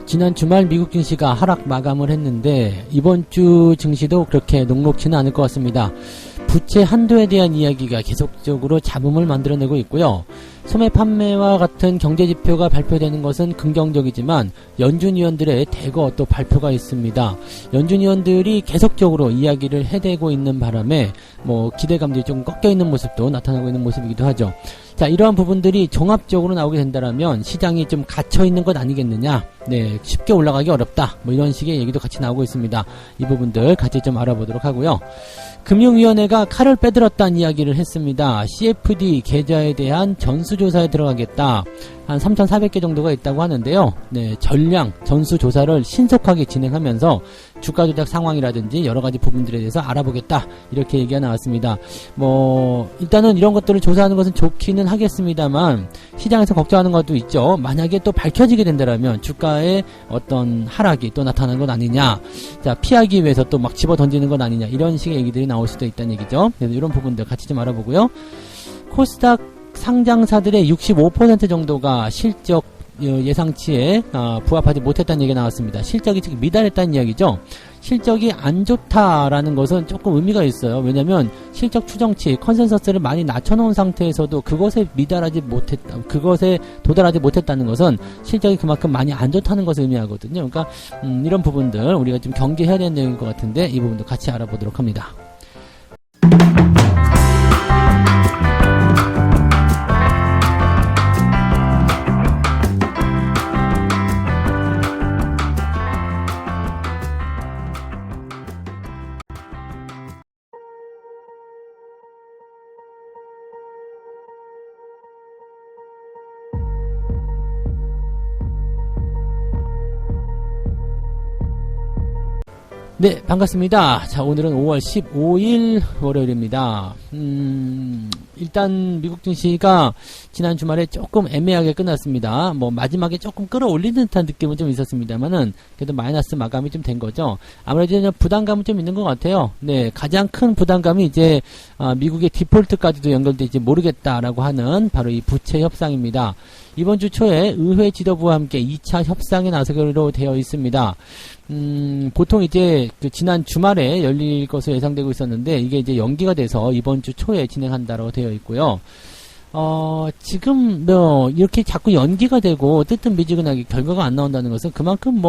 지난 주말 미국 증시가 하락 마감을 했는데 이번 주 증시도 그렇게 녹록지는 않을 것 같습니다. 부채 한도에 대한 이야기가 계속적으로 잡음을 만들어내고 있고요. 소매 판매와 같은 경제지표가 발표되는 것은 긍정적이지만 연준위원들의 대거 또 발표가 있습니다. 연준위원들이 계속적으로 이야기를 해대고 있는 바람에 기대감들이 좀 꺾여있는 모습도 나타나고 있는 모습이기도 하죠. 자, 이러한 부분들이 종합적으로 나오게 된다면 시장이 좀 갇혀있는 것 아니겠느냐, 쉽게 올라가기 어렵다, 이런 식의 얘기도 같이 나오고 있습니다. 이 부분들 같이 좀 알아보도록 하고요. 금융위원회가 칼을 빼들었다는 이야기를 했습니다. CFD 계좌에 대한 전수조사에 들어가겠다. 한 3,400개 정도가 있다고 하는데요. 전량 전수조사를 신속하게 진행하면서 주가 조작 상황이라든지 여러가지 부분들에 대해서 알아보겠다, 이렇게 얘기가 나왔습니다. 일단은 이런 것들을 조사하는 것은 좋기는 하겠습니다만 시장에서 걱정하는 것도 있죠. 만약에 또 밝혀지게 된다면 주가의 어떤 하락이 또 나타나는 것 아니냐, 자, 피하기 위해서 또 막 집어 던지는 것 아니냐, 이런 식의 얘기들이 나올 수도 있다는 얘기죠. 그래서 이런 부분들 같이 좀 알아보고요. 코스닥 상장사들의 65% 정도가 실적 예상치에 부합하지 못했다는 얘기가 나왔습니다. 실적이 지금 미달했다는 이야기죠. 실적이 안 좋다라는 것은 조금 의미가 있어요. 왜냐면 실적 추정치 컨센서스를 많이 낮춰놓은 상태에서도 그것에 도달하지 못했다는 것은 실적이 그만큼 많이 안 좋다는 것을 의미하거든요. 그러니까 이런 부분들 우리가 좀 경계해야 되는 내용인 것 같은데 이 부분도 같이 알아보도록 합니다. 네, 반갑습니다. 자, 오늘은 5월 15일 월요일입니다. 일단 미국 증시가 지난 주말에 조금 애매하게 끝났습니다. 마지막에 조금 끌어올리는 듯한 느낌은 좀 있었습니다만은 그래도 마이너스 마감이 좀 된 거죠. 아무래도 부담감은 좀 있는 것 같아요. 네, 가장 큰 부담감이 이제 미국의 디폴트까지도 연결될지 모르겠다라고 하는 바로 이 부채 협상입니다. 이번 주 초에 의회 지도부와 함께 2차 협상에 나서기로 되어 있습니다. 보통 이제 지난 주말에 열릴 것으로 예상되고 있었는데 이게 이제 연기가 돼서 이번 주 초에 진행한다고 되어 있고요. 지금 이렇게 자꾸 연기가 되고 뜨뜻미지근하게 결과가 안 나온다는 것은 그만큼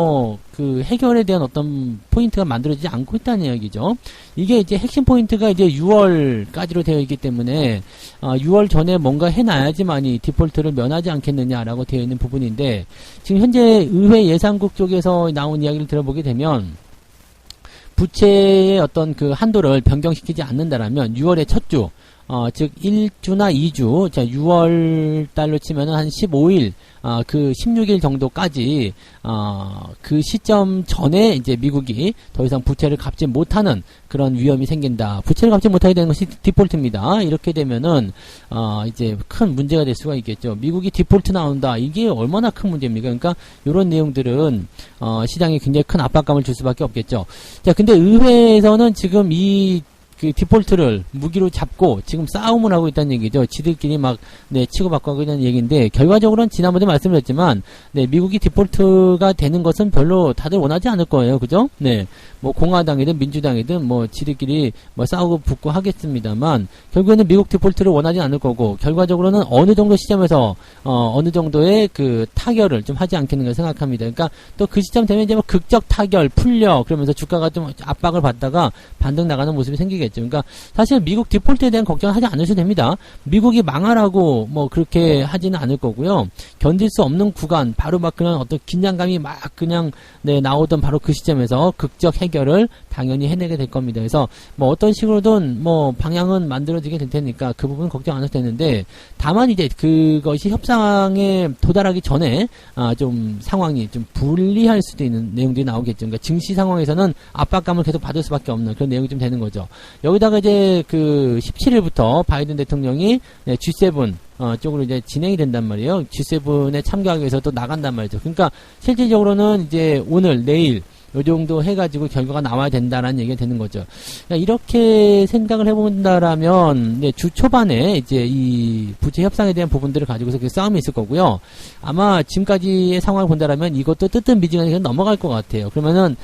그 해결에 대한 어떤 포인트가 만들어지지 않고 있다는 이야기죠. 이게 이제 핵심 포인트가 이제 6월까지로 되어 있기 때문에 6월 전에 뭔가 해놔야지만이 디폴트를 면하지 않겠느냐라고 되어 있는 부분인데 지금 현재 의회 예산국 쪽에서 나온 이야기를 들어보게 되면 부채의 어떤 그 한도를 변경시키지 않는다라면 6월의 첫 주, 즉 1주나 2주, 자 6월 달로 치면은 한 15일, 그 16일 정도까지 그 시점 전에 이제 미국이 더 이상 부채를 갚지 못하는 그런 위험이 생긴다. 부채를 갚지 못하게 되는 것이 디폴트입니다. 이렇게 되면은 이제 큰 문제가 될 수가 있겠죠. 미국이 디폴트 나온다. 이게 얼마나 큰 문제입니까? 그러니까 이런 내용들은 시장에 굉장히 큰 압박감을 줄 수밖에 없겠죠. 자, 근데 의회에서는 지금 그 디폴트를 무기로 잡고 지금 싸움을 하고 있다는 얘기죠. 지들끼리 막 치고받고 하고 있다는 얘기인데 결과적으로는 지난번에 말씀드렸지만 미국이 디폴트가 되는 것은 별로 다들 원하지 않을 거예요. 그죠? 공화당이든 민주당이든 지들끼리 싸우고 붙고 하겠습니다만 결국에는 미국 디폴트를 원하지 않을 거고 결과적으로는 어느 정도 시점에서 어느 정도의 그 타결을 좀 하지 않겠는가 생각합니다. 그러니까 또 그 시점 되면 이제 극적 타결 풀려 그러면서 주가가 좀 압박을 받다가 반등 나가는 모습이 생기겠죠. 그러니까 사실 미국 디폴트에 대한 걱정을 하지 않으셔도 됩니다. 미국이 망하라고 그렇게 하지는 않을 거고요. 견딜 수 없는 구간 바로 막 그냥 어떤 긴장감이 막 그냥 나오던 바로 그 시점에서 극적 해결을 당연히 해내게 될 겁니다. 그래서 어떤 식으로든 방향은 만들어지게 될 테니까 그 부분은 걱정 안 해도 되는데 다만 이제 그것이 협상에 도달하기 전에 좀 상황이 좀 불리할 수도 있는 내용들이 나오겠죠. 그러니까 증시 상황에서는 압박감을 계속 받을 수밖에 없는 그런 내용이 좀 되는 거죠. 여기다가 이제 그 17일부터 바이든 대통령이 G7 쪽으로 이제 진행이 된단 말이에요. G7에 참가하기 위해서 또 나간단 말이죠. 그러니까 실질적으로는 이제 오늘, 내일 요 정도 해가지고 결과가 나와야 된다라는 얘기가 되는 거죠. 그러니까 이렇게 생각을 해본다라면, 네, 주 초반에 이제 이 부채 협상에 대한 부분들을 가지고서 그 싸움이 있을 거고요. 아마 지금까지의 상황을 본다라면 이것도 뜨뜻미지근하게 넘어갈 것 같아요. 그러면은,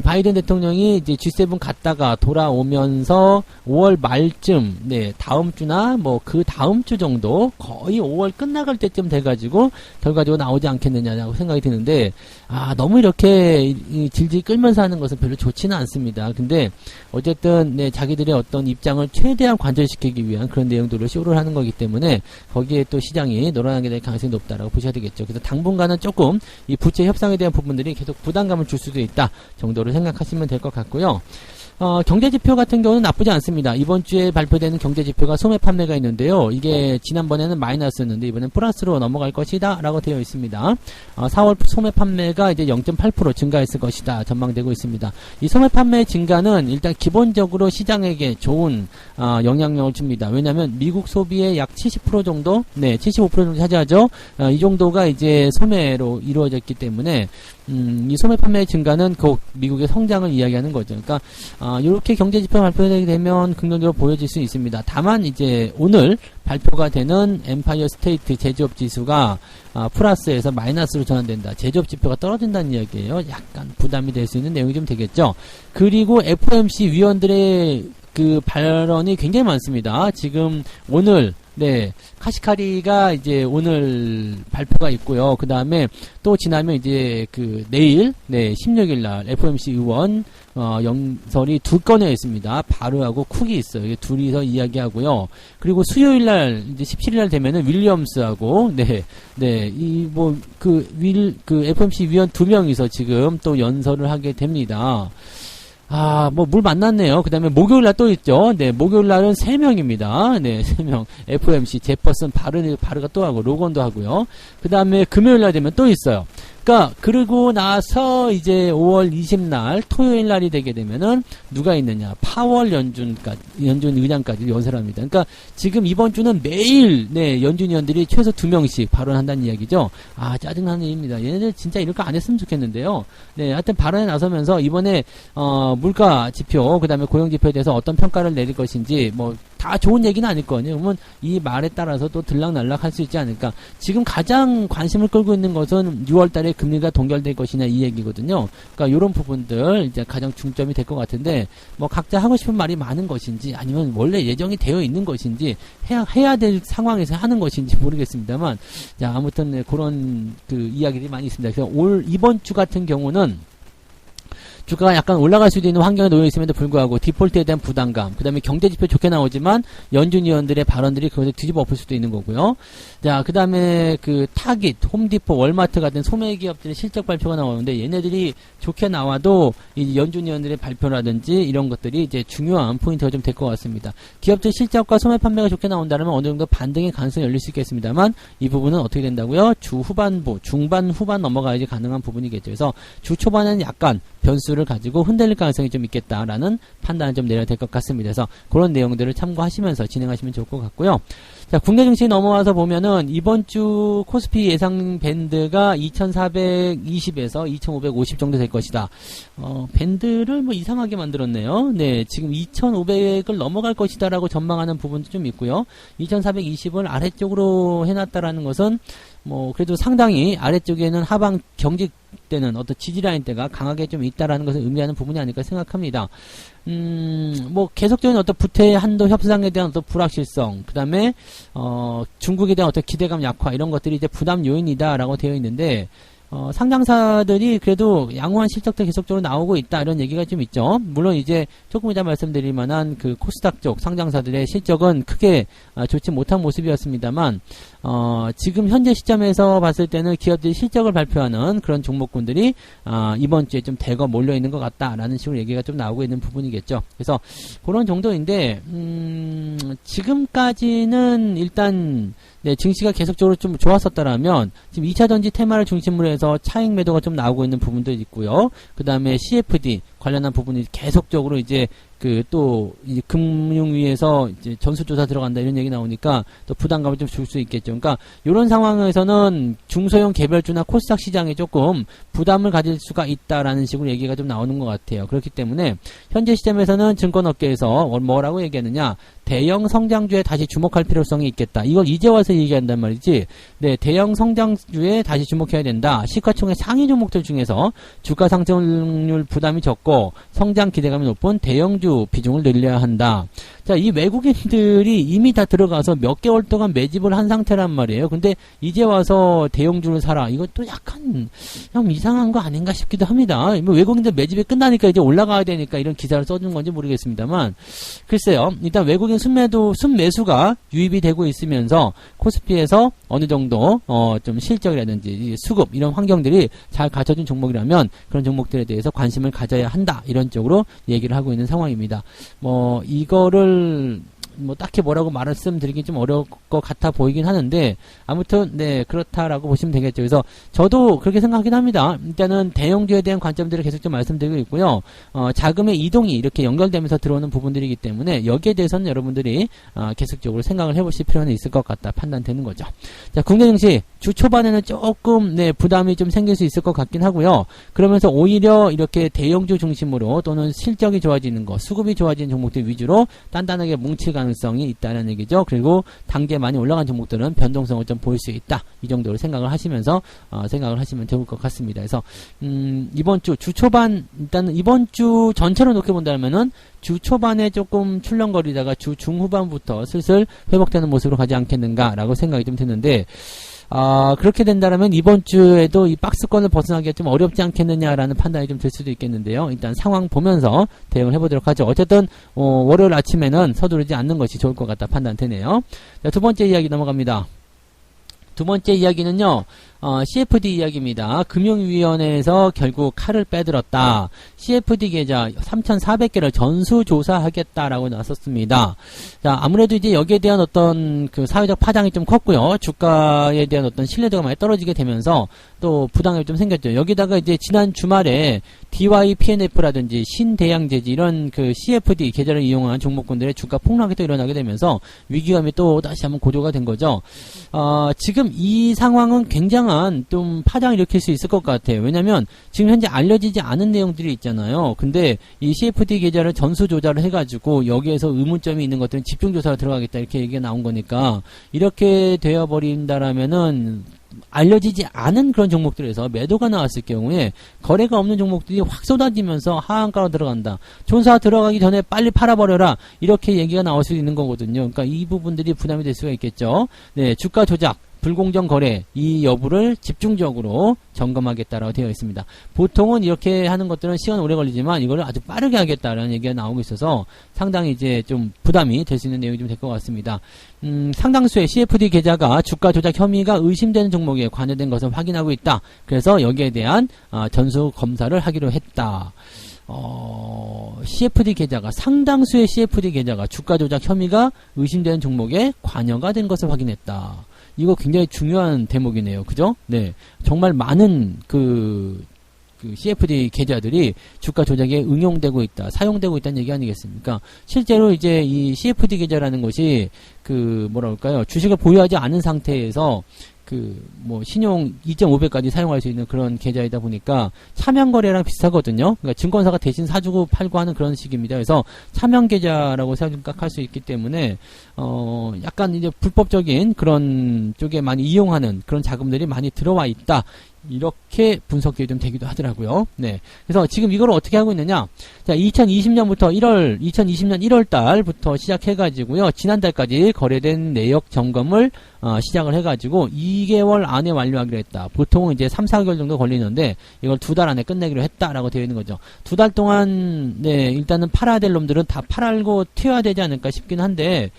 바이든 대통령이 이제 G7 갔다가 돌아오면서 5월 말쯤, 네, 다음 주나 뭐 그 다음 주 정도, 거의 5월 끝나갈 때쯤 돼가지고 결과적으로 나오지 않겠느냐고 생각이 드는데, 너무 이렇게 질질 끌면서 하는 것은 별로 좋지는 않습니다. 근데 어쨌든, 네, 자기들의 어떤 입장을 최대한 관철시키기 위한 그런 내용들을 쇼를 하는 거기 때문에 거기에 또 시장이 놀아나게 될 가능성이 높다라고 보셔야 되겠죠. 그래서 당분간은 조금 이 부채 협상에 대한 부분들이 계속 부담감을 줄 수도 있다 정도로 생각하시면 될 것 같고요. 경제지표 같은 경우는 나쁘지 않습니다. 이번 주에 발표되는 경제지표가 소매 판매가 있는데요. 이게 지난번에는 마이너스였는데 이번엔 플러스로 넘어갈 것이다 라고 되어 있습니다. 4월 소매 판매가 이제 0.8% 증가했을 것이다 전망되고 있습니다. 이 소매 판매 증가는 일단 기본적으로 시장에게 좋은 영향력을 줍니다. 왜냐하면 미국 소비의 약 70% 정도, 네, 75% 정도 차지하죠. 이 정도가 이제 소매로 이루어졌기 때문에 이 소매 판매 증가는 그 미국의 성장을 이야기하는 거죠. 그러니까 이렇게 경제지표 발표되게 되면 긍정적으로 보여질 수 있습니다. 다만 이제 오늘 발표가 되는 엠파이어 스테이트 제조업 지수가 플러스에서 마이너스로 전환된다. 제조업 지표가 떨어진다는 이야기예요. 약간 부담이 될 수 있는 내용이 좀 되겠죠. 그리고 FOMC 위원들의 그 발언이 굉장히 많습니다. 지금 오늘, 네, 카시카리가 이제 오늘 발표가 있고요. 그 다음에 또 지나면 이제 그 내일, 네, 16일날 FOMC 의원 영설이 두 건에 있습니다. 바르하고 쿡이 있어요. 이게 둘이서 이야기하고요. 그리고 수요일날 이제 17일날 되면은 윌리엄스하고, 네, 그 FOMC 위원 두 명이서 지금 또 연설을 하게 됩니다. 물 만났네요. 그 다음에 목요일날 또 있죠. 네, 목요일날은 3명입니다. 네, 3명. FOMC, 제퍼슨, 바르가 또 하고, 로건도 하고요. 그 다음에 금요일날 되면 또 있어요. 그러니까 그러고 나서 이제 5월 20날 토요일 날이 되게 되면은 누가 있느냐? 파월 연준 의장까지 연설합니다. 그러니까 지금 이번 주는 매일 네, 연준 의원들이 최소 2명씩 발언한다는 이야기죠. 짜증나는 일입니다. 얘네들 진짜 이렇게 안 했으면 좋겠는데요. 네, 하여튼 발언에 나서면서 이번에 물가 지표, 그다음에 고용 지표에 대해서 어떤 평가를 내릴 것인지 다 좋은 얘기는 아닐 거거든요. 그러면 이 말에 따라서 또 들락날락 할 수 있지 않을까. 지금 가장 관심을 끌고 있는 것은 6월 달에 금리가 동결될 것이냐 이 얘기거든요. 그러니까 이런 부분들 이제 가장 중점이 될 것 같은데 각자 하고 싶은 말이 많은 것인지 아니면 원래 예정이 되어 있는 것인지 해야 될 상황에서 하는 것인지 모르겠습니다만 자, 아무튼 네, 그런 그 이야기들이 많이 있습니다. 그래서 이번 주 같은 경우는 주가가 약간 올라갈 수도 있는 환경에 놓여 있음에도 불구하고 디폴트에 대한 부담감, 그 다음에 경제지표 좋게 나오지만 연준 위원들의 발언들이 그것을 뒤집어 엎을 수도 있는 거고요. 자, 그 다음에 그 타깃, 홈디포, 월마트 같은 소매 기업들의 실적 발표가 나오는데 얘네들이 좋게 나와도 이 연준 위원들의 발표라든지 이런 것들이 이제 중요한 포인트가 좀 될 것 같습니다. 기업들 실적과 소매 판매가 좋게 나온다면 어느 정도 반등의 가능성이 열릴 수 있겠습니다만 이 부분은 어떻게 된다고요? 주 후반부, 중반, 후반 넘어가야지 가능한 부분이겠죠. 그래서 주 초반에는 약간 변수를 가지고 흔들릴 가능성이 좀 있겠다라는 판단을 좀 내려야 될 것 같습니다. 그래서 그런 내용들을 참고하시면서 진행하시면 좋을 것 같고요. 자, 국내 증시 넘어와서 보면은 이번 주 코스피 예상 밴드가 2420에서 2550 정도 될 것이다. 밴드를 이상하게 만들었네요. 네, 지금 2500을 넘어갈 것이다라고 전망하는 부분도 좀 있고요. 2420을 아래쪽으로 해놨다라는 것은 그래도 상당히 아래쪽에는 하방 경직되는 어떤 지지라인대가 강하게 좀 있다라는 것을 의미하는 부분이 아닐까 생각합니다. 계속적인 어떤 부채 한도 협상에 대한 어떤 불확실성, 그 다음에, 중국에 대한 어떤 기대감 약화, 이런 것들이 이제 부담 요인이다라고 되어 있는데, 상장사들이 그래도 양호한 실적도 계속적으로 나오고 있다 이런 얘기가 좀 있죠. 물론 이제 조금 이따 말씀드릴 만한 그 코스닥 쪽 상장사들의 실적은 크게 좋지 못한 모습이었습니다만 지금 현재 시점에서 봤을 때는 기업들이 실적을 발표하는 그런 종목군들이 이번 주에 좀 대거 몰려 있는 것 같다라는 식으로 얘기가 좀 나오고 있는 부분이겠죠. 그래서 그런 정도인데 지금까지는 일단 네, 증시가 계속적으로 좀 좋았었다라면 지금 2차전지 테마를 중심으로 해서 차익 매도가 좀 나오고 있는 부분도 있고요. 그 다음에 CFD 관련한 부분이 계속적으로 이제 또 이제 금융위에서 이제 전수조사 들어간다 이런 얘기 나오니까 또 부담감을 좀 줄 수 있겠죠. 그러니까 이런 상황에서는 중소형 개별주나 코스닥 시장에 조금 부담을 가질 수가 있다라는 식으로 얘기가 좀 나오는 것 같아요. 그렇기 때문에 현재 시점에서는 증권업계에서 뭐라고 얘기하느냐, 대형 성장주에 다시 주목할 필요성이 있겠다. 이걸 이제 와서 얘기한단 말이지. 네, 대형 성장주에 다시 주목해야 된다. 시가총액 상위 종목들 중에서 주가 상승률 부담이 적고 성장 기대감이 높은 대형주 비중을 늘려야 한다. 자, 이 외국인들이 이미 다 들어가서 몇 개월 동안 매집을 한 상태란 말이에요. 근데 이제 와서 대형주를 사라. 이것도 약간 좀 이상한 거 아닌가 싶기도 합니다. 뭐 외국인들 매집이 끝나니까 이제 올라가야 되니까 이런 기사를 써준 건지 모르겠습니다만, 글쎄요. 일단 외국인 순매수가 유입이 되고 있으면서 코스피에서 어느 정도 좀 실적이라든지 수급 이런 환경들이 잘 갖춰진 종목이라면 그런 종목들에 대해서 관심을 가져야 한다. 이런 쪽으로 얘기를 하고 있는 상황입니다. 뭐 이거를 뭐 딱히 뭐라고 말씀드리기 좀 어려울 것 같아 보이긴 하는데, 아무튼 네, 그렇다라고 보시면 되겠죠. 그래서 저도 그렇게 생각하긴 합니다. 일단은 대형주에 대한 관점들을 계속 좀 말씀드리고 있고요. 자금의 이동이 이렇게 연결되면서 들어오는 부분들이기 때문에 여기에 대해서는 여러분들이 계속적으로 생각을 해보실 필요는 있을 것 같다 판단되는 거죠. 자, 국내 증시 주 초반에는 조금 네, 부담이 좀 생길 수 있을 것 같긴 하고요. 그러면서 오히려 이렇게 대형주 중심으로 또는 실적이 좋아지는 거, 수급이 좋아지는 종목들 위주로 단단하게 뭉칠 가능성이 있다는 얘기죠. 그리고 단계 많이 올라간 종목들은 변동성을 좀 보일 수 있다. 이 정도로 생각을 하시면서 생각을 하시면 좋을 것 같습니다. 그래서 이번 주 초반, 일단은 이번 주 전체로 놓게 본다면은 주 초반에 조금 출렁거리다가 주 중후반부터 슬슬 회복되는 모습으로 가지 않겠는가라고 생각이 좀 드는데, 그렇게 된다면 이번 주에도 이 박스권을 벗어나기가 좀 어렵지 않겠느냐라는 판단이 좀 될 수도 있겠는데요. 일단 상황 보면서 대응을 해보도록 하죠. 어쨌든 월요일 아침에는 서두르지 않는 것이 좋을 것 같다 판단되네요. 자, 두 번째 이야기 넘어갑니다. 두 번째 이야기는요, CFD 이야기입니다. 금융위원회에서 결국 칼을 빼들었다. CFD 계좌 3,400개를 전수조사하겠다라고 나섰습니다. 자, 아무래도 이제 여기에 대한 어떤 그 사회적 파장이 좀 컸고요. 주가에 대한 어떤 신뢰도가 많이 떨어지게 되면서 또 부담감이 좀 생겼죠. 여기다가 이제 지난 주말에 DYPNF라든지 신대양제지 이런 그 CFD 계좌를 이용한 종목군들의 주가 폭락이 또 일어나게 되면서 위기감이 또 다시 한번 고조가 된 거죠. 지금 이 상황은 굉장한 좀 파장을 일으킬 수 있을 것 같아요. 왜냐면 지금 현재 알려지지 않은 내용들이 있잖아요. 근데 이 CFD 계좌를 전수조사를 해가지고 여기에서 의문점이 있는 것들은 집중조사로 들어가겠다 이렇게 얘기가 나온 거니까, 이렇게 되어버린다라면은 알려지지 않은 그런 종목들에서 매도가 나왔을 경우에 거래가 없는 종목들이 확 쏟아지면서 하한가로 들어간다. 조사 들어가기 전에 빨리 팔아버려라. 이렇게 얘기가 나올 수 있는 거거든요. 그러니까 이 부분들이 부담이 될 수가 있겠죠. 네, 주가 조작, 불공정 거래 이 여부를 집중적으로 점검하겠다라고 되어 있습니다. 보통은 이렇게 하는 것들은 시간 오래 걸리지만 이거를 아주 빠르게 하겠다라는 얘기가 나오고 있어서 상당히 이제 좀 부담이 될 수 있는 내용이 좀 될 것 같습니다. 상당수의 CFD 계좌가 주가 조작 혐의가 의심되는 종목에 관여된 것을 확인하고 있다. 그래서 여기에 대한 전수 검사를 하기로 했다. CFD 계좌가, 상당수의 CFD 계좌가 주가 조작 혐의가 의심되는 종목에 관여가 된 것을 확인했다. 이거 굉장히 중요한 대목이네요. 그죠? 네. 정말 많은 그 CFD 계좌들이 주가 조작에 응용되고 있다, 사용되고 있다는 얘기 아니겠습니까? 실제로 이제 이 CFD 계좌라는 것이 뭐랄까요, 주식을 보유하지 않은 상태에서 신용 2.5배까지 사용할 수 있는 그런 계좌이다 보니까 차명 거래랑 비슷하거든요. 그러니까 증권사가 대신 사주고 팔고 하는 그런 식입니다. 그래서 차명 계좌라고 생각할 수 있기 때문에, 약간 이제 불법적인 그런 쪽에 많이 이용하는 그런 자금들이 많이 들어와 있다. 이렇게 분석이 좀 되기도 하더라고요. 네. 그래서 지금 이걸 어떻게 하고 있느냐. 자, 2020년 1월 달부터 시작해가지고요. 지난달까지 거래된 내역 점검을 시작을 해가지고 2개월 안에 완료하기로 했다. 보통은 이제 3, 4개월 정도 걸리는데 이걸 2달 안에 끝내기로 했다라고 되어 있는 거죠. 2달 동안, 네, 일단은 팔아야 될 놈들은 다 팔고 튀어야 되지 않을까 싶긴 한데,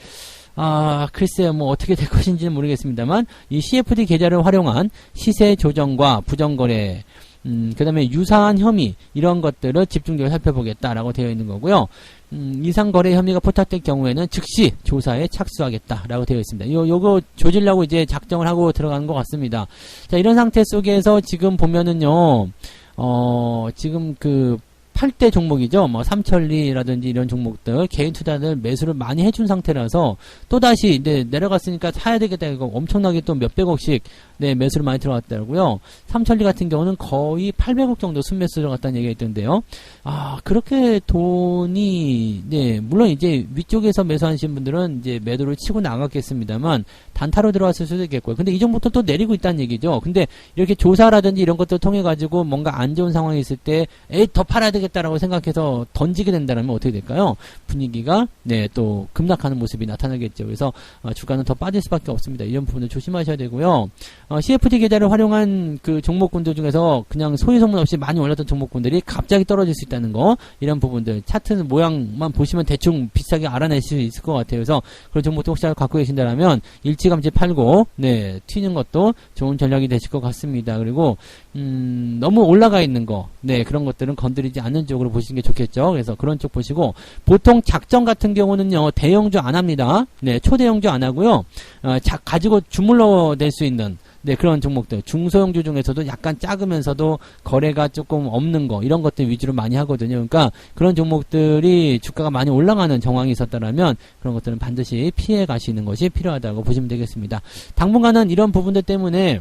글쎄요, 뭐, 어떻게 될 것인지는 모르겠습니다만, 이 CFD 계좌를 활용한 시세 조정과 부정거래, 그 다음에 유사한 혐의, 이런 것들을 집중적으로 살펴보겠다라고 되어 있는 거고요. 이상 거래 혐의가 포착될 경우에는 즉시 조사에 착수하겠다라고 되어 있습니다. 요거 조지려고 이제 작정을 하고 들어가는 것 같습니다. 자, 이런 상태 속에서 지금 보면은요, 지금 탈대 종목이죠. 뭐 삼천리라든지 이런 종목들 개인 투자들 매수를 많이 해준 상태라서 또다시 이제 내려갔으니까 사야 되겠다 이거 엄청나게 또 몇백억씩 네, 매수를 많이 들어갔더라고요. 삼천리 같은 경우는 거의 800억 정도 순매수 들어갔다는 얘기가 있던데요. 아, 그렇게 돈이 네, 물론 이제 위쪽에서 매수하신 분들은 이제 매도를 치고 나갔겠습니다만 단타로 들어왔을 수도 있겠고요. 근데 이 정도부터 또 내리고 있다는 얘기죠. 근데 이렇게 조사라든지 이런 것들 통해 가지고 뭔가 안 좋은 상황이 있을 때 에이 더 팔아야 되겠다라고 생각해서 던지게 된다면 어떻게 될까요? 분위기가 네, 또 급락하는 모습이 나타나겠죠. 그래서 주가는 더 빠질 수밖에 없습니다. 이런 부분을 조심하셔야 되고요. CFD 계좌를 활용한 그 종목군들 중에서 그냥 소위 소문 없이 많이 올랐던 종목군들이 갑자기 떨어질 수 있다는 거, 이런 부분들 차트 모양만 보시면 대충 비슷하게 알아낼 수 있을 것 같아요. 그래서 그런 종목도 혹시 갖고 계신다면 일찌감치 팔고 네, 튀는 것도 좋은 전략이 되실 것 같습니다. 그리고 너무 올라가 있는 거, 네, 그런 것들은 건드리지 않는 쪽으로 보시는 게 좋겠죠. 그래서 그런 쪽 보시고, 보통 작전 같은 경우는요, 대형주 안 합니다. 네, 초대형주 안 하고요, 가지고 주물러 낼 수 있는, 네, 그런 종목들, 중소형주 중에서도 약간 작으면서도 거래가 조금 없는 거, 이런 것들 위주로 많이 하거든요. 그러니까 그런 종목들이 주가가 많이 올라가는 정황이 있었다라면 그런 것들은 반드시 피해 가시는 것이 필요하다고 보시면 되겠습니다. 당분간은 이런 부분들 때문에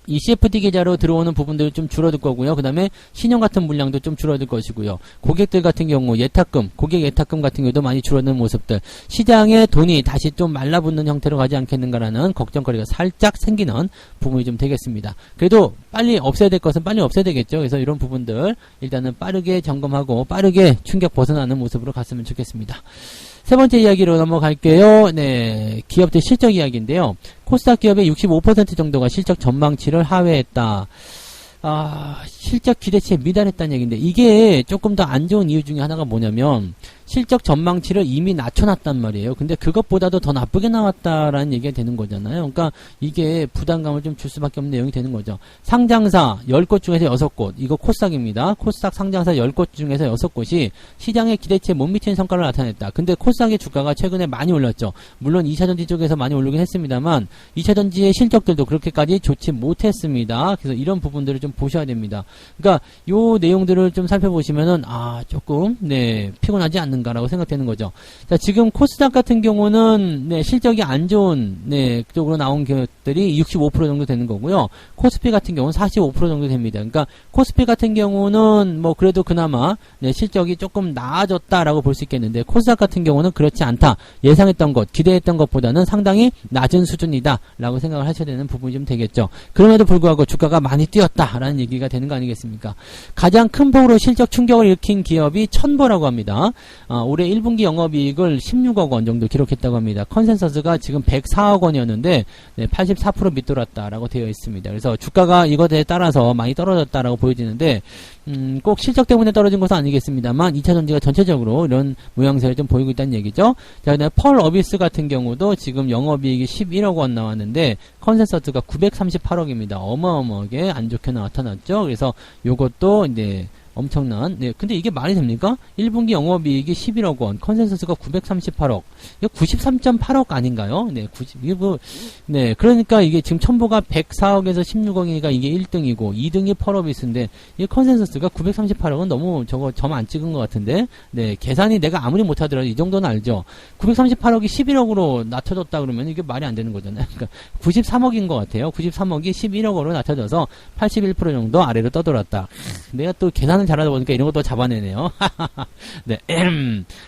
이 CFD 계좌로 들어오는 부분들이 좀 줄어들 거고요. 그 다음에 신용 같은 물량도 좀 줄어들 것이고요. 고객들 같은 경우 예탁금, 고객 예탁금 같은 경우도 많이 줄어드는 모습들, 시장에 돈이 다시 좀 말라붙는 형태로 가지 않겠는가라는 걱정거리가 살짝 생기는 부분이 좀 되겠습니다. 그래도 빨리 없애야 될 것은 빨리 없애야 되겠죠. 그래서 이런 부분들 일단은 빠르게 점검하고 빠르게 충격 벗어나는 모습으로 갔으면 좋겠습니다. 세 번째 이야기로 넘어갈게요. 네, 기업들 실적 이야기인데요. 코스닥 기업의 65% 정도가 실적 전망치를 하회했다. 실적 기대치에 미달했다는 얘기인데, 이게 조금 더 안 좋은 이유 중에 하나가 뭐냐면 실적 전망치를 이미 낮춰놨단 말이에요. 근데 그것보다도 더 나쁘게 나왔다라는 얘기가 되는 거잖아요. 그러니까 이게 부담감을 좀 줄 수밖에 없는 내용이 되는 거죠. 상장사 10곳 중에서 6곳, 이거 코스닥입니다. 코스닥 상장사 10곳 중에서 6곳이 시장의 기대치에 못 미치는 성과를 나타냈다. 근데 코스닥의 주가가 최근에 많이 올랐죠. 물론 2차전지 쪽에서 많이 오르긴 했습니다만 2차전지의 실적들도 그렇게까지 좋지 못했습니다. 그래서 이런 부분들을 좀 보셔야 됩니다. 그러니까 요 내용들을 좀 살펴보시면은 조금 네, 피곤하지 않는가라고 생각되는 거죠. 자, 지금 코스닥 같은 경우는 네, 실적이 안 좋은 네, 쪽으로 나온 기업들이 65% 정도 되는 거고요. 코스피 같은 경우는 45% 정도 됩니다. 그러니까 코스피 같은 경우는 뭐 그래도 그나마 네, 실적이 조금 나아졌다라고 볼 수 있겠는데, 코스닥 같은 경우는 그렇지 않다. 예상했던 것, 기대했던 것보다는 상당히 낮은 수준이다라고 생각을 하셔야 되는 부분이 좀 되겠죠. 그럼에도 불구하고 주가가 많이 뛰었다라는 얘기가 되는 거 아니겠습니까? 가장 큰 폭으로 실적 충격을 일으킨 기업이 첨보라고 합니다. 올해 1분기 영업이익을 16억 원 정도 기록했다고 합니다. 컨센서스가 지금 104억 원이었는데 네, 84% 밑돌았다라고 되어 있습니다. 그래서 주가가 이것에 따라서 많이 떨어졌다라고 보여지는데, 꼭 실적 때문에 떨어진 것은 아니겠습니다만 2차전지가 전체적으로 이런 모양새를 좀 보이고 있다는 얘기죠. 자, 그다음에 펄 어비스 같은 경우도 지금 영업이익이 11억 원 나왔는데 컨센서스가 938억입니다. 어마어마하게 안 좋게 나타났죠. 그래서 요것도 이제 엄청난, 네, 근데 이게 말이 됩니까? 1분기 영업이익이 11억 원, 컨센서스가 938억, 이거 93.8억 아닌가요? 네, 네, 그러니까 이게 지금 첨보가 104억에서 16억이니까 이게 1등이고, 2등이 펄어비스인데, 이 컨센서스가 938억은 너무 점 안 찍은 것 같은데, 네, 계산이 내가 아무리 못하더라도 이 정도는 알죠? 938억이 11억으로 낮춰졌다 그러면 이게 말이 안 되는 거잖아요. 그러니까 93억인 것 같아요. 93억이 11억으로 낮춰져서 81% 정도 아래로 떠돌았다. 내가 또 계산을 잘하다 보니까 이런 것도 잡아내네요. 네.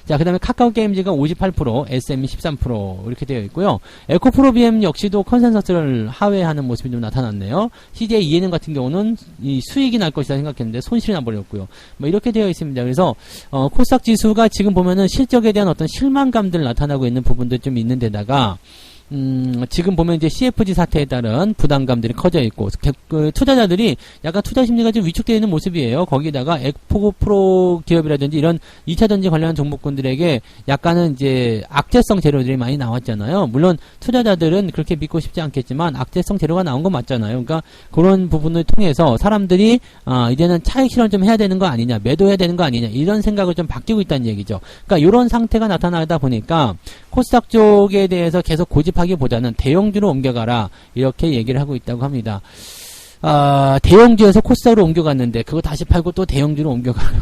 자, 그 다음에 카카오 게임즈가 58%, SM이 13% 이렇게 되어 있고요. 에코프로비엠 역시도 컨센서스를 하회하는 모습이 좀 나타났네요. CJ ENM 같은 경우는 이 수익이 날 것이다 생각했는데 손실이 나버렸고요. 뭐 이렇게 되어 있습니다. 그래서 코스닥 지수가 지금 보면은 실적에 대한 어떤 실망감들 나타나고 있는 부분도 좀 있는 데다가 지금 보면 이제 CFG 사태에 따른 부담감들이 커져 있고, 투자자들이 약간 투자 심리가 좀 위축되어 있는 모습이에요. 거기다가 에코프로 기업이라든지 이런 2차전지 관련한 종목군들에게 약간은 이제 악재성 재료들이 많이 나왔잖아요. 물론 투자자들은 그렇게 믿고 싶지 않겠지만 악재성 재료가 나온 거 맞잖아요. 그러니까 그런 부분을 통해서 사람들이 이제는 차익 실현 좀 해야 되는 거 아니냐, 매도해야 되는 거 아니냐, 이런 생각을 좀 바뀌고 있다는 얘기죠. 그러니까 이런 상태가 나타나다 보니까 코스닥 쪽에 대해서 계속 고집하기보다는 대형주로 옮겨가라, 이렇게 얘기를 하고 있다고 합니다. 대형주에서 코스닥으로 옮겨갔는데 그거 다시 팔고 또 대형주로 옮겨가요.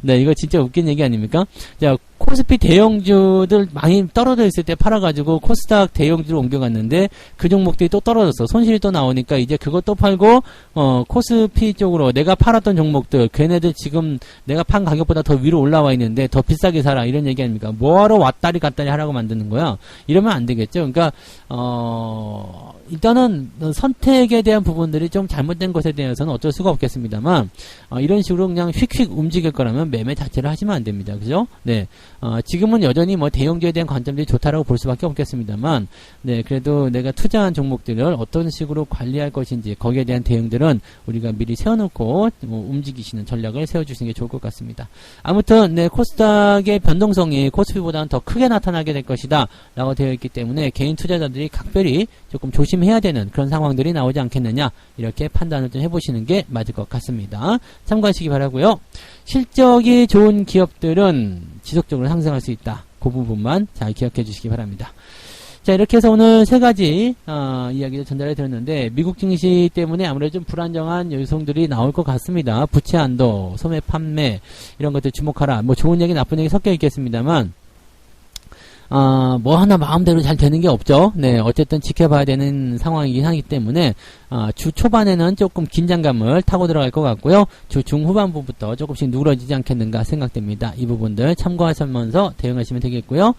네, 이거 진짜 웃긴 얘기 아닙니까? 자, 코스피 대형주들 많이 떨어져 있을 때 팔아가지고 코스닥 대형주로 옮겨갔는데 그 종목들이 또 떨어졌어. 손실이 또 나오니까 이제 그거 또 팔고 코스피 쪽으로 내가 팔았던 종목들 걔네들 지금 내가 판 가격보다 더 위로 올라와 있는데 더 비싸게 사라 이런 얘기 아닙니까? 뭐하러 왔다리 갔다리 하라고 만드는 거야? 이러면 안 되겠죠. 그러니까 일단은 선택에 대한 부분들이 좀 잘못된 것에 대해서는 어쩔 수가 없겠습니다만 이런 식으로 그냥 휙휙 움직일 거라면 매매 자체를 하시면 안 됩니다. 그죠? 네. 지금은 여전히 뭐 대형주에 대한 관점들이 좋다라고 볼 수밖에 없겠습니다만 네, 그래도 내가 투자한 종목들을 어떤 식으로 관리할 것인지 거기에 대한 대응들은 우리가 미리 세워놓고 움직이시는 전략을 세워주시는 게 좋을 것 같습니다. 아무튼 네, 코스닥의 변동성이 코스피보다는 더 크게 나타나게 될 것이다 라고 되어 있기 때문에 개인 투자자들이 각별히 조금 조심해야 되는 그런 상황들이 나오지 않겠느냐 이렇게 판단을 좀 해보시는 게 맞을 것 같습니다. 참고하시기 바라고요. 실적이 좋은 기업들은 지속적으로 상승할 수 있다. 그 부분만 잘 기억해 주시기 바랍니다. 자, 이렇게 해서 오늘 세 가지 이야기를 전달해 드렸는데 미국 증시 때문에 아무래도 좀 불안정한 요소들이 나올 것 같습니다. 부채 한도, 소매 판매 이런 것들 주목하라. 뭐 좋은 얘기 나쁜 얘기 섞여 있겠습니다만 뭐 하나 마음대로 잘 되는 게 없죠. 네, 어쨌든 지켜봐야 되는 상황이긴 하기 때문에 주 초반에는 조금 긴장감을 타고 들어갈 것 같고요. 주 중후반부부터 조금씩 누그러지지 않겠는가 생각됩니다. 이 부분들 참고하시면서 대응하시면 되겠고요.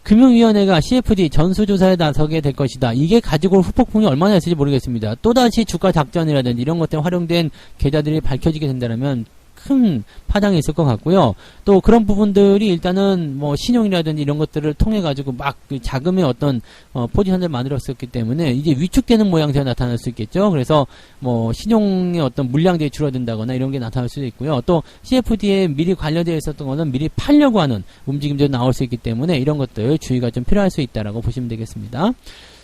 금융위원회가 CFD 전수조사에 나서게 될 것이다. 이게 가지고 올 후폭풍이 얼마나 있을지 모르겠습니다. 또다시 주가 작전이라든지 이런 것 때문에 활용된 계좌들이 밝혀지게 된다면 큰 파장이 있을 것 같고요. 또 그런 부분들이 일단은 뭐 신용이라든지 이런 것들을 통해 가지고 막 그 자금의 어떤 포지션을 만들었었기 때문에 이제 위축되는 모양새가 나타날 수 있겠죠. 그래서 뭐 신용의 어떤 물량들이 줄어든다거나 이런 게 나타날 수도 있고요. 또 CFD에 미리 관련되어 있었던 거는 미리 팔려고 하는 움직임도 나올 수 있기 때문에 이런 것들 주의가 좀 필요할 수 있다라고 보시면 되겠습니다.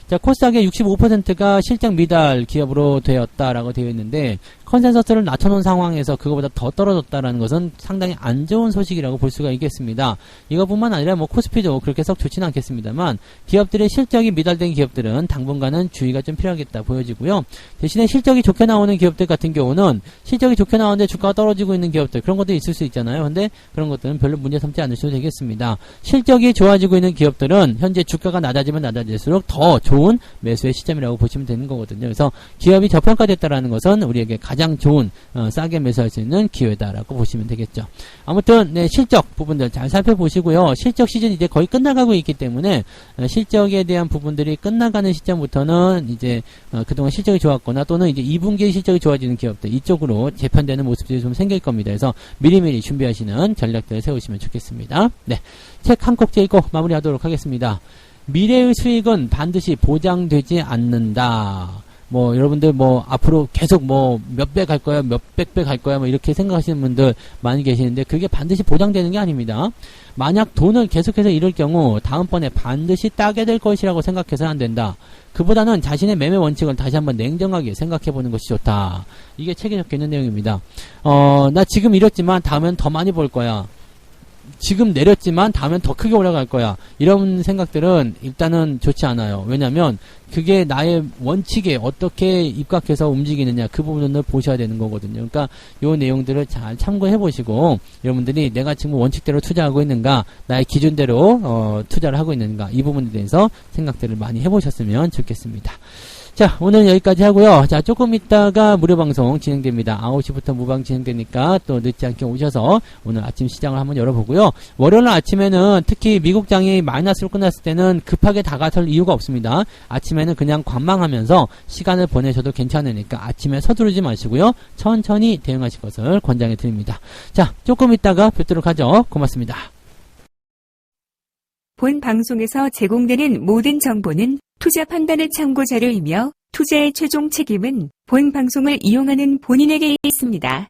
자, 코스닥의 65%가 실적 미달 기업으로 되었다라고 되어 있는데 컨센서스를 낮춰놓은 상황에서 그거보다 더 떨어졌다라는 것은 상당히 안 좋은 소식이라고 볼 수가 있겠습니다. 이것뿐만 아니라 뭐 코스피도 그렇게 썩 좋지는 않겠습니다만 기업들의 실적이 미달된 기업들은 당분간은 주의가 좀 필요하겠다 보여지고요. 대신에 실적이 좋게 나오는 기업들 같은 경우는 실적이 좋게 나오는데 주가가 떨어지고 있는 기업들 그런 것도 있을 수 있잖아요. 근데 그런 것들은 별로 문제 삼지 않으셔도 되겠습니다. 실적이 좋아지고 있는 기업들은 현재 주가가 낮아지면 낮아질수록 더 좋은 매수의 시점이라고 보시면 되는 거거든요. 그래서 기업이 저평가됐다라는 것은 우리에게 가장 좋은 싸게 매수할 수 있는 기회다라고 보시면 되겠죠. 아무튼 네, 실적 부분들 잘 살펴보시고요. 실적 시즌 이제 거의 끝나가고 있기 때문에 실적에 대한 부분들이 끝나가는 시점부터는 이제 그동안 실적이 좋았거나 또는 이제 2분기에 실적이 좋아지는 기업들 이쪽으로 재편되는 모습들이 좀 생길 겁니다. 그래서 미리미리 준비하시는 전략들을 세우시면 좋겠습니다. 네, 책 한 꼭지 읽고 마무리하도록 하겠습니다. 미래의 수익은 반드시 보장되지 않는다. 뭐 여러분들 뭐 앞으로 계속 뭐 몇 배 갈 거야, 몇백 배 갈 거야 뭐 이렇게 생각하시는 분들 많이 계시는데 그게 반드시 보장되는 게 아닙니다. 만약 돈을 계속해서 잃을 경우 다음번에 반드시 따게 될 것이라고 생각해서는 안 된다. 그보다는 자신의 매매 원칙을 다시 한번 냉정하게 생각해 보는 것이 좋다. 이게 책에 적혀 있는 내용입니다. 나 지금 잃었지만 다음엔 더 많이 벌 거야. 지금 내렸지만 다음엔 더 크게 올라갈 거야. 이런 생각들은 일단은 좋지 않아요. 왜냐면 그게 나의 원칙에 어떻게 입각해서 움직이느냐 그 부분을 보셔야 되는 거거든요. 그러니까 요 내용들을 잘 참고해 보시고 여러분들이 내가 지금 원칙대로 투자하고 있는가 나의 기준대로 투자를 하고 있는가 이 부분에 대해서 생각들을 많이 해보셨으면 좋겠습니다. 자, 오늘 여기까지 하고요. 자, 조금 있다가 무료방송 진행됩니다. 9시부터 무방 진행되니까 또 늦지 않게 오셔서 오늘 아침 시장을 한번 열어보고요. 월요일 아침에는 특히 미국장이 마이너스로 끝났을 때는 급하게 다가설 이유가 없습니다. 아침에는 그냥 관망하면서 시간을 보내셔도 괜찮으니까 아침에 서두르지 마시고요. 천천히 대응하실 것을 권장해 드립니다. 자, 조금 있다가 뵙도록 하죠. 고맙습니다. 본 방송에서 제공되는 모든 정보는 투자 판단의 참고 자료이며 투자의 최종 책임은 본 방송을 이용하는 본인에게 있습니다.